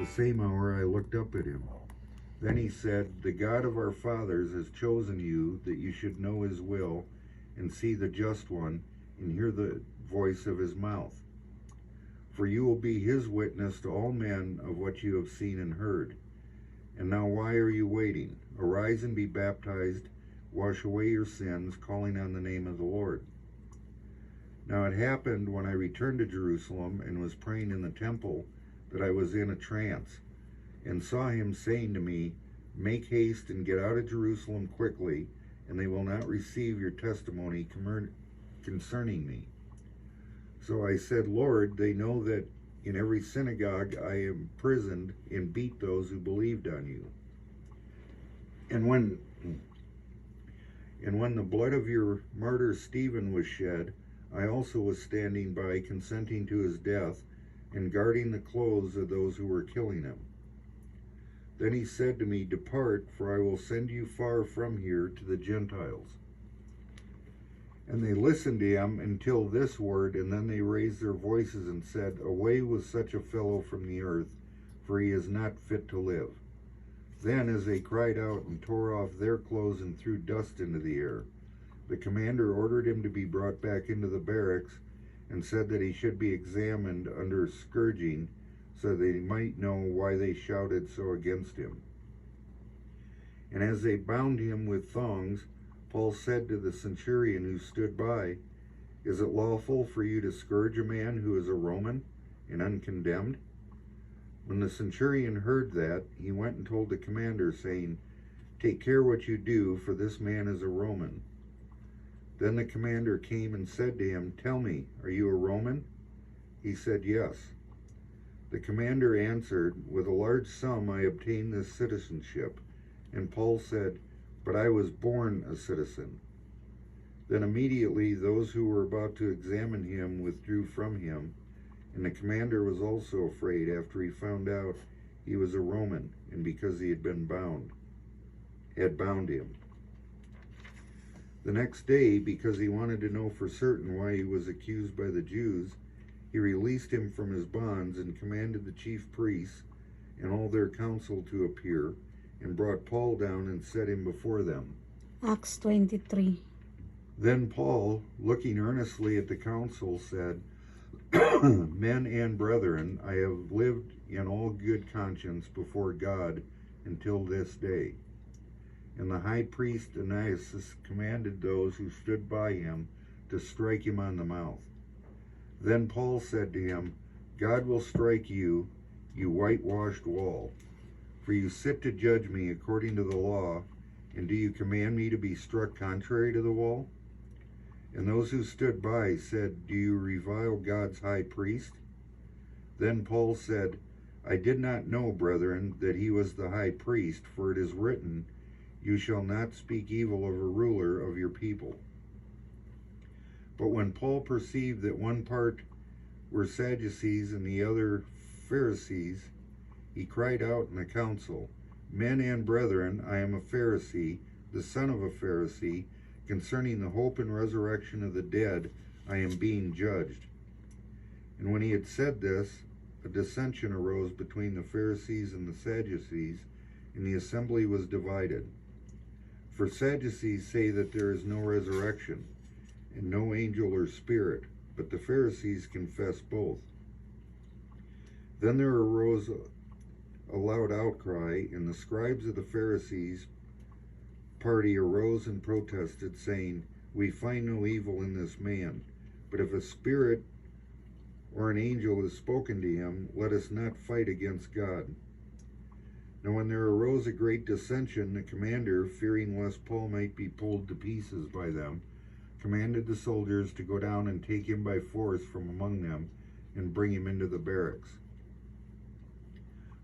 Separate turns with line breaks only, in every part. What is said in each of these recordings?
the same hour I looked up at him. Then he said, "The God of our fathers has chosen you that you should know his will and see the just one and hear the voice of his mouth. For you will be his witness to all men of what you have seen and heard. And now why are you waiting? Arise and be baptized, wash away your sins, calling on the name of the Lord." Now it happened when I returned to Jerusalem and was praying in the temple that I was in a trance, and saw him saying to me, "Make haste and get out of Jerusalem quickly, and they will not receive your testimony concerning me." So I said, "Lord, they know that in every synagogue I imprisoned and beat those who believed on you. And when the blood of your martyr Stephen was shed, I also was standing by, consenting to his death and guarding the clothes of those who were killing him." Then he said to me, "Depart, for I will send you far from here to the Gentiles." And they listened to him until this word, and then they raised their voices and said, "Away with such a fellow from the earth, for he is not fit to live." Then, as they cried out and tore off their clothes and threw dust into the air, the commander ordered him to be brought back into the barracks and said that he should be examined under scourging, so that they might know why they shouted so against him. And as they bound him with thongs, Paul said to the centurion who stood by, "Is it lawful for you to scourge a man who is a Roman and uncondemned?" When the centurion heard that, he went and told the commander, saying, "Take care what you do, for this man is a Roman." Then the commander came and said to him, "Tell me, are you a Roman?" He said, "Yes." The commander answered, "With a large sum I obtained this citizenship." And Paul said, "But I was born a citizen." Then immediately those who were about to examine him withdrew from him, and the commander was also afraid after he found out he was a Roman, and because he had bound him. The next day, because he wanted to know for certain why he was accused by the Jews, he released him from his bonds and commanded the chief priests and all their council to appear, and brought Paul down and set him before them.
Acts 23.
Then Paul, looking earnestly at the council, said, "Men and brethren, I have lived in all good conscience before God until this day." And the high priest Ananias commanded those who stood by him to strike him on the mouth. Then Paul said to him, "God will strike you, you whitewashed wall. For you sit to judge me according to the law, and do you command me to be struck contrary to the wall?" And those who stood by said, "Do you revile God's high priest?" Then Paul said, "I did not know, brethren, that he was the high priest, for it is written, 'You shall not speak evil of a ruler of your people.'" But when Paul perceived that one part were Sadducees and the other Pharisees, he cried out in the council, "Men and brethren, I am a Pharisee, the son of a Pharisee. Concerning the hope and resurrection of the dead, I am being judged." And when he had said this, a dissension arose between the Pharisees and the Sadducees, and the assembly was divided. For Sadducees say that there is no resurrection, and no angel or spirit, but the Pharisees confess both. Then there arose a loud outcry, and the scribes of the Pharisees' party arose and protested, saying, "We find no evil in this man, but if a spirit or an angel has spoken to him, let us not fight against God." Now when there arose a great dissension, the commander, fearing lest Paul might be pulled to pieces by them, commanded the soldiers to go down and take him by force from among them and bring him into the barracks.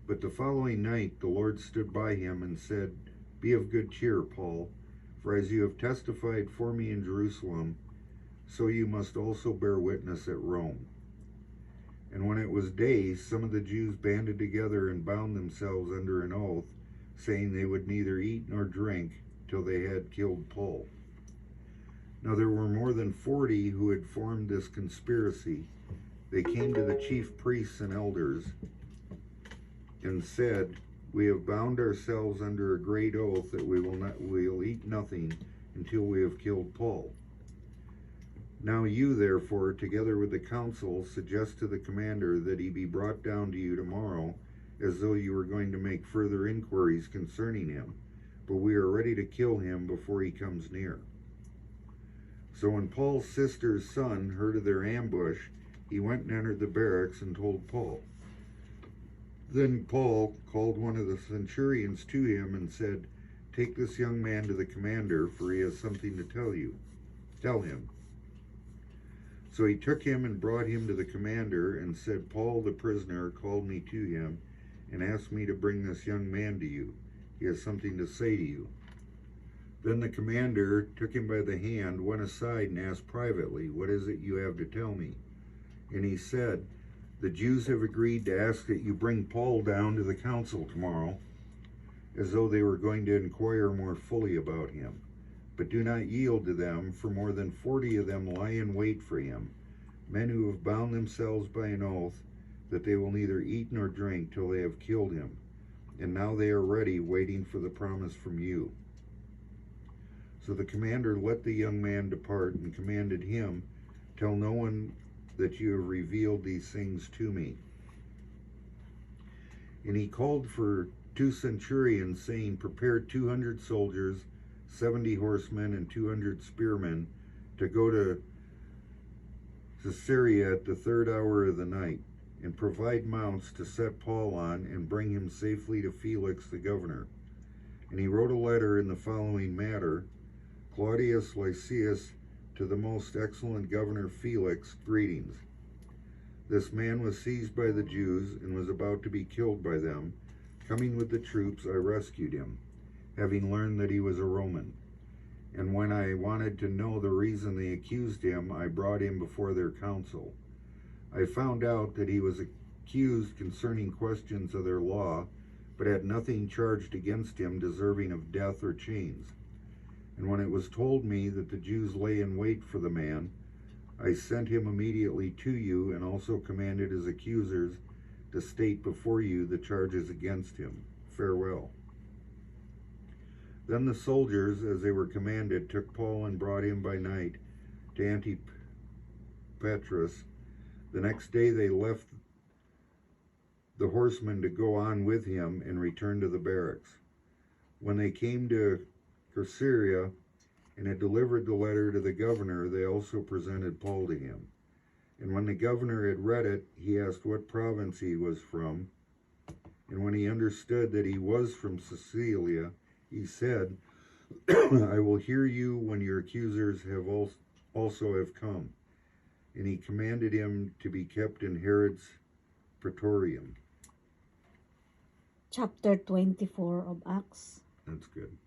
But the following night the Lord stood by him and said, "Be of good cheer, Paul, for as you have testified for me in Jerusalem, so you must also bear witness at Rome." And when it was day, some of the Jews banded together and bound themselves under an oath, saying they would neither eat nor drink till they had killed Paul. Now there were more than 40 who had formed this conspiracy. They came to the chief priests and elders and said, We have bound ourselves under a great oath that we'll eat nothing until we have killed Paul. Now you, therefore, together with the council, suggest to the commander that he be brought down to you tomorrow, as though you were going to make further inquiries concerning him, but we are ready to kill him before he comes near. So when Paul's sister's son heard of their ambush, he went and entered the barracks and told Paul. Then Paul called one of the centurions to him and said, Take this young man to the commander, for he has something to tell him. So he took him and brought him to the commander and said, Paul the prisoner called me to him and asked me to bring this young man to you. He has something to say to you. Then the commander took him by the hand, went aside, and asked privately, What is it you have to tell me? And he said, The Jews have agreed to ask that you bring Paul down to the council tomorrow, as though they were going to inquire more fully about him. But do not yield to them, for more than 40 of them lie in wait for him, men who have bound themselves by an oath that they will neither eat nor drink till they have killed him. And now they are ready, waiting for the promise from you. So the commander let the young man depart and commanded him, Tell no one that you have revealed these things to me. And he called for 2 centurions, saying, Prepare 200 soldiers, 70 horsemen, and 200 spearmen to go to Caesarea at the 3rd hour of the night, and provide mounts to set Paul on and bring him safely to Felix the governor. And he wrote a letter in the following matter: Claudius Lysias, to the most excellent governor Felix, greetings. This man was seized by the Jews and was about to be killed by them. Coming with the troops, I rescued him, having learned that he was a Roman. And when I wanted to know the reason they accused him, I brought him before their council. I found out that he was accused concerning questions of their law, but had nothing charged against him deserving of death or chains. And when it was told me that the Jews lay in wait for the man, I sent him immediately to you, and also commanded his accusers to state before you the charges against him. Farewell. Then the soldiers, as they were commanded, took Paul and brought him by night to Antipatris. The next day they left the horsemen to go on with him and returned to the barracks. When they came to Caesarea and had delivered the letter to the governor, they also presented Paul to him. And when the governor had read it, he asked what province he was from. And when he understood that he was from Sicilia, he said, I will hear you when your accusers have also have come. And he commanded him to be kept in Herod's praetorium.
Chapter 24 of Acts.
That's good.